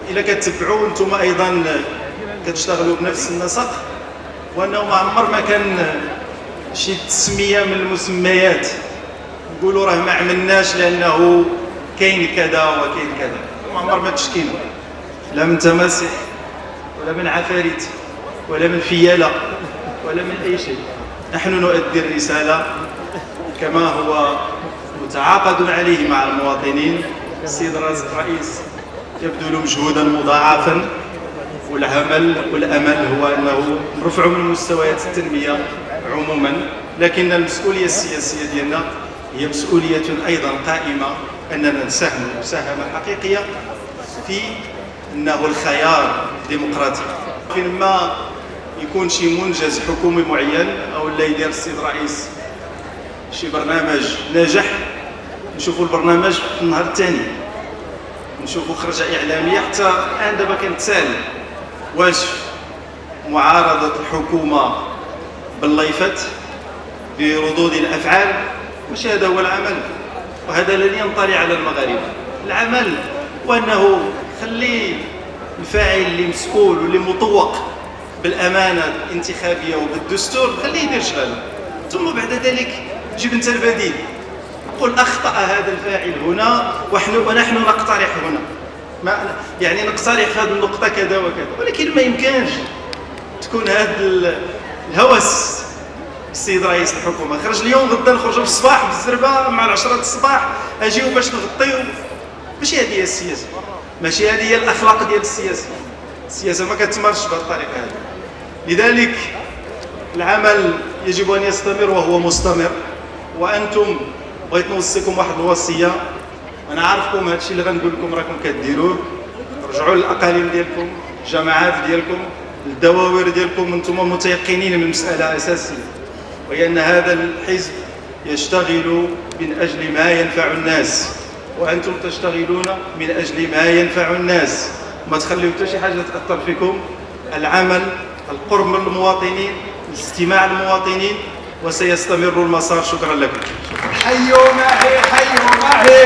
الا كتبعوا انتم ايضا كتشتغلوا بنفس النسق، وانه ما عمر ما كان شي تسميه من المسميات نقولوا راه ما عملناش لانه كاين كذا وكاين كذا، ما عمر ما تشكينا لا من تماسح ولا من عفاريت ولا من فياله ولا من اي شيء. نحن نؤدي الرساله كما هو متعاقد عليه مع المواطنين. السيد الرئيس يبذل مجهودا مضاعفا، والعمل والامل هو انه نرفعوا من مستويات التنميه عموما، لكن المسؤوليه السياسيه ديالنا هي مسؤوليه ايضا قائمه اننا نساهم مساهمه حقيقيه في انه الخيار الديمقراطي. فيما يكون شي منجز حكومي معين او لا يدير السيد الرئيس شي برنامج ناجح، نشوفوا البرنامج في النهار الثاني، نشوفوا خرجه اعلاميه. حتى الان دابا كنتسال واش معارضه الحكومه بالليفت بردود الافعال واش هذا هو العمل؟ وهذا الذي ينطلي على المغاربه. العمل وانه خلي الفاعل اللي مسؤول واللي مطوق بالامانه الانتخابيه وبالدستور خليه يدير شغله، ثم بعد ذلك جيب انت البديل، قل اخطا هذا الفاعل هنا ونحن نقترح هنا، ما يعني نقترح في هذه النقطه كذا وكذا، ولكن ما يمكنش تكون هذا الهوس. السيد رئيس الحكومه خرج اليوم، غدا نخرجوا في الصباح بالزربه مع 10 الصباح اجيو باش نغطيو. ماشي هذه هي السياسه، ماشي هذه هي الاخلاق ديال السياسه. السياسه ما كتمارش بهذه الطريقه هذه. لذلك العمل يجب ان يستمر وهو مستمر. وانتم بغيت نوصيكم واحد الوصيه، انا عارفكم هذا الشيء اللي غنقول لكم راكم كديروه، رجعوا للاقاليم ديالكم، الجماعات ديالكم، الدواوير ديالكم، انتم متيقنين من مساله اساسيه، وهي ان هذا الحزب يشتغل من اجل ما ينفع الناس، وانتم تشتغلون من اجل ما ينفع الناس. ما تخليو حتى شي حاجه تاثر فيكم. العمل، القرب من المواطنين، الاستماع للمواطنين، وسيستمر المسار. شكرا لكم. حيوا معي حيوا معي.